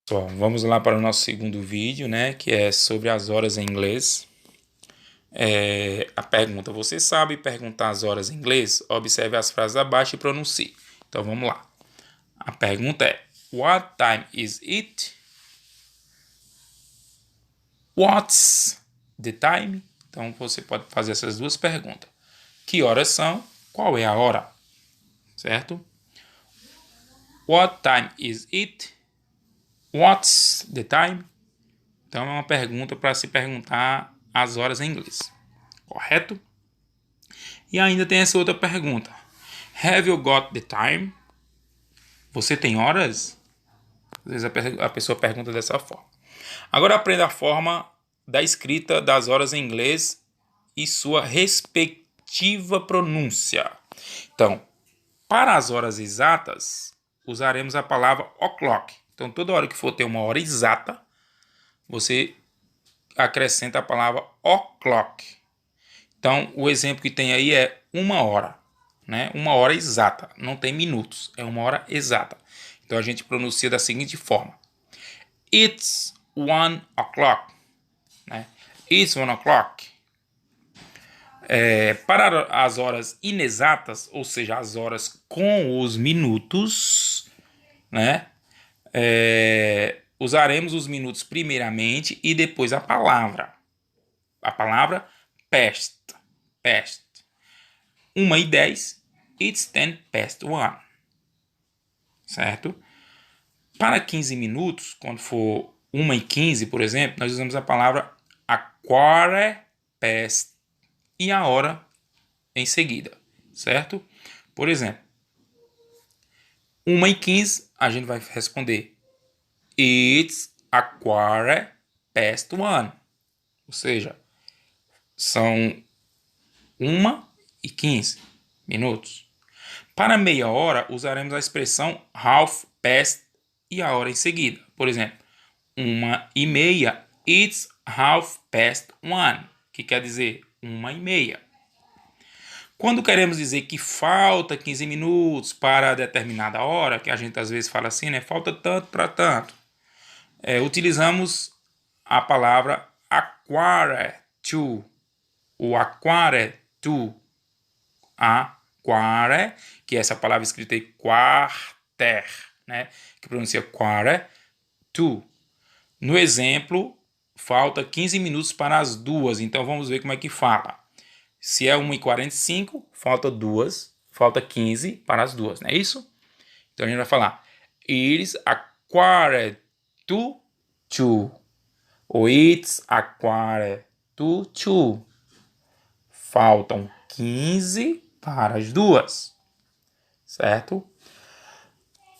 Pessoal, vamos lá para o nosso segundo vídeo, né, que é sobre as horas em inglês. A pergunta: você sabe perguntar as horas em inglês? Observe as frases abaixo e pronuncie. Então vamos lá. A pergunta é: What time is it? What's the time? Então você pode fazer essas duas perguntas. Que horas são? Qual é a hora? Certo? What time is it? What's the time? Então é uma pergunta para se perguntar as horas em inglês. Correto? E ainda tem essa outra pergunta. Have you got the time? Você tem horas? Às vezes a pessoa pergunta dessa forma. Agora aprenda a forma da escrita das horas em inglês e sua respectiva pronúncia. Então, para as horas exatas, usaremos a palavra o'clock. Então, toda hora que for ter uma hora exata, você acrescenta a palavra o'clock. Então, o exemplo que tem aí é 1 hora, né? 1 hora exata, não tem minutos, é 1 hora exata. Então, a gente pronuncia da seguinte forma: It's 1 o'clock, né? It's 1 o'clock. Para as horas inexatas, ou seja, as horas com os minutos, né? Usaremos os minutos primeiramente e depois a palavra. A palavra past. Past. 1h10, it's 1:10. Certo? Para 15 minutos, quando for 1h15, por exemplo, nós usamos a palavra a quarter past e a hora em seguida. Certo? Por exemplo, 1h15, a gente vai responder it's a quarter past 1. Ou seja, são 1h15 minutos. Para meia hora, usaremos a expressão half past e a hora em seguida. Por exemplo, 1h30, it's half past 1, que quer dizer 1h30. Quando queremos dizer que falta 15 minutos para determinada hora, que a gente às vezes fala assim, né? Falta tanto para tanto. Utilizamos a palavra a quarter to, ou a quarter to. A quarter, que é essa palavra escrita aí, quarter, né? Que pronuncia quarter to. No exemplo, falta 15 minutos para as 2, então vamos ver como é que fala. Se é 1h45, falta 15 para as 2, não é isso? Então a gente vai falar It's a quarter to 2. Ou It's a quarter to 2. Faltam 15 para as 2. Certo?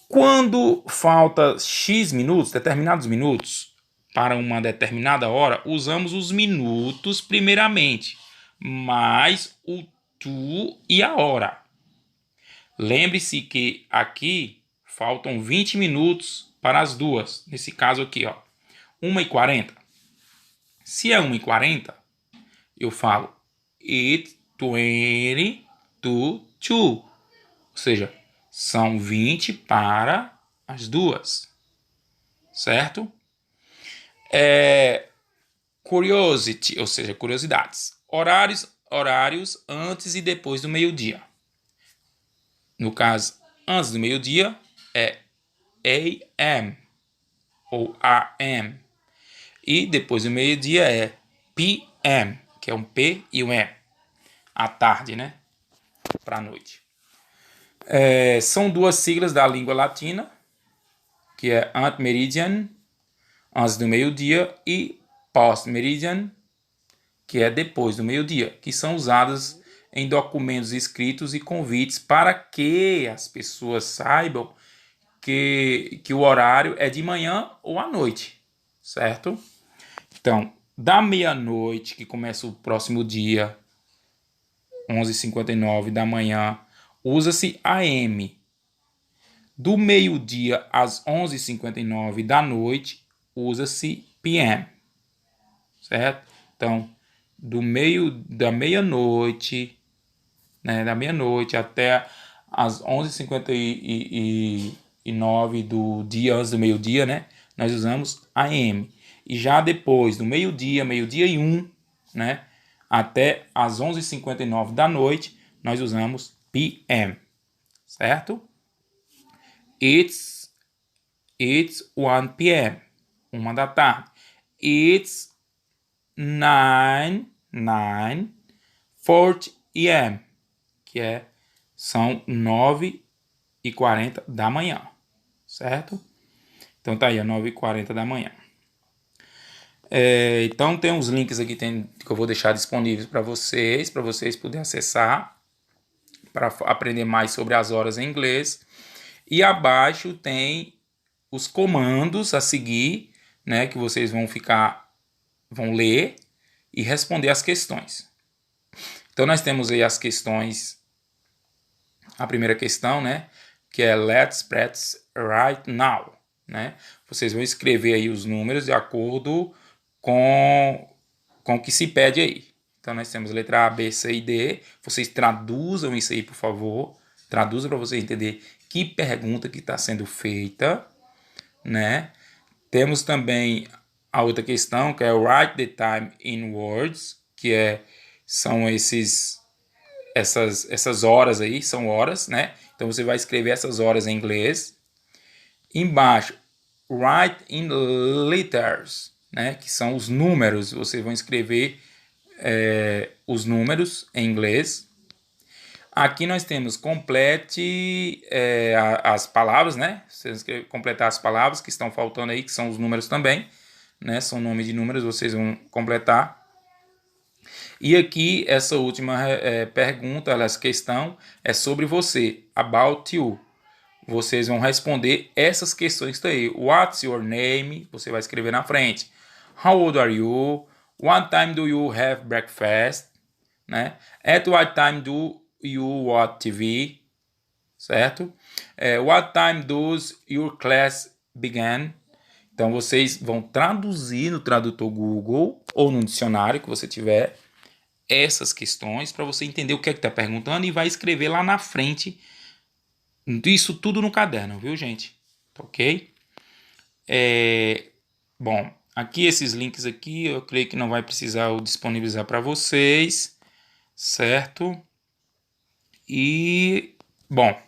Quando falta X minutos, determinados minutos, para uma determinada hora, usamos os minutos primeiramente, mais o to e a hora. Lembre-se que aqui faltam 20 minutos para as 2. Nesse caso aqui, ó, 1h40. Se é 1h40, eu falo It's 20 to 2. Ou seja, são 20 para as 2. Certo? Curiosity, ou seja, curiosidades. Horários antes e depois do meio-dia. No caso, antes do meio-dia é AM ou AM. E depois do meio-dia é PM, que é um P e um M. À tarde, né? Para a noite. São duas siglas da língua latina, que é ante-meridian, antes do meio-dia, e post-meridian, que é depois do meio-dia, que são usadas em documentos escritos e convites para que as pessoas saibam que o horário é de manhã ou à noite, certo? Então, da meia-noite, que começa o próximo dia, 11h59 da manhã, usa-se AM. Do meio-dia às 11h59 da noite, usa-se PM. Certo? Então, da meia-noite, né, da meia-noite até às 11h59 do dia, antes do meio-dia, né, nós usamos AM. E já depois do meio-dia, meio-dia e 1, né, até as 11h59 da noite, nós usamos PM, certo? It's 1 p.m., 1 da tarde. It's 9:40 a.m., que são 9h40 da manhã, certo? Então tá aí, 9h40 da manhã. Então tem uns links aqui que eu vou deixar disponíveis para vocês poderem acessar para aprender mais sobre as horas em inglês. E abaixo tem os comandos a seguir, né, que vocês vão ler e responder as questões. Então nós temos aí as questões, a primeira questão, né, que é Let's practice right now, né? Vocês vão escrever aí os números de acordo com o que se pede aí. Então nós temos letra A, B, C e D. Vocês traduzam isso aí, por favor. Traduzam para vocês entenderem que pergunta que está sendo feita, né? Temos também a outra questão, que é Write the time in words, que são essas horas aí, são horas, né? Então você vai escrever essas horas em inglês. Embaixo, Write in letters, né? Que são os números. Vocês vão escrever os números em inglês. Aqui nós temos complete as palavras, né? Vocês vão completar as palavras que estão faltando aí, que são os números também, né? São nomes de números, vocês vão completar. E aqui, essa última pergunta, essa questão, é sobre você, about you. Vocês vão responder essas questões aí. What's your name? Você vai escrever na frente. How old are you? What time do you have breakfast? Né? At what time do you watch TV? Certo? What time does your class begin? Então, vocês vão traduzir no tradutor Google ou no dicionário que você tiver essas questões para você entender o que é que está perguntando e vai escrever lá na frente isso tudo no caderno, viu, gente? Ok? Bom, aqui esses links aqui eu creio que não vai precisar eu disponibilizar para vocês, certo? E, bom,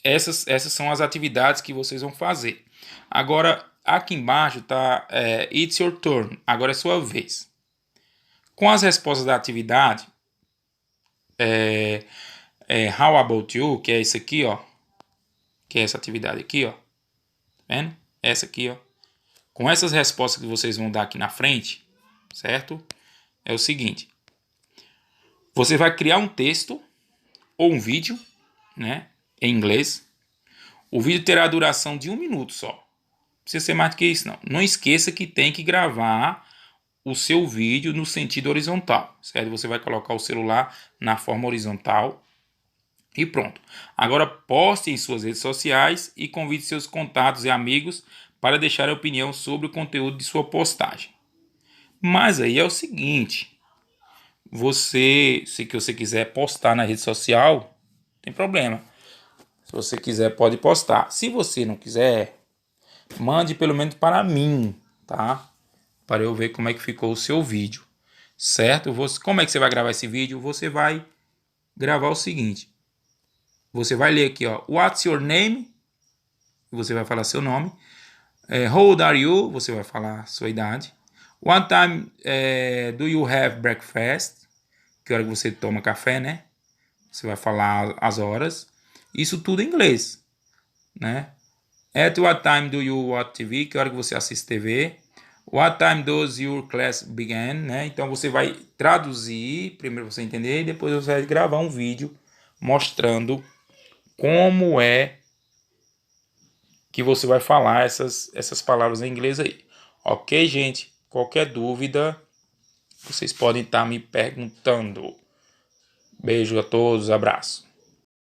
essas são as atividades que vocês vão fazer. Agora, aqui embaixo tá It's your turn, agora é sua vez. Com as respostas da atividade, How about you, que é isso aqui, ó, que é essa atividade aqui, ó, tá vendo? Essa aqui, ó. Com essas respostas que vocês vão dar aqui na frente, certo? É o seguinte, você vai criar um texto ou um vídeo, né, em inglês. O vídeo terá a duração de 1 minuto só. Não precisa ser mais do que isso, não. Não esqueça que tem que gravar o seu vídeo no sentido horizontal, certo? Você vai colocar o celular na forma horizontal e pronto. Agora poste em suas redes sociais e convide seus contatos e amigos para deixar a opinião sobre o conteúdo de sua postagem. Mas aí é o seguinte, se você quiser postar na rede social, não tem problema. Se você quiser, pode postar. Se você não quiser, mande pelo menos para mim, tá? Para eu ver como é que ficou o seu vídeo, certo? Como é que você vai gravar esse vídeo? Você vai gravar o seguinte. Você vai ler aqui, ó. What's your name? Você vai falar seu nome. How old are you? Você vai falar sua idade. What time do you have breakfast? Que hora que você toma café, né? Você vai falar as horas. Isso tudo em inglês, né? At what time do you watch TV? Que hora que você assiste TV? What time does your class begin? Né? Então você vai traduzir, primeiro você entender, e depois você vai gravar um vídeo mostrando como é que você vai falar essas palavras em inglês aí. Ok, gente? Qualquer dúvida, vocês podem estar me perguntando. Beijo a todos, abraço.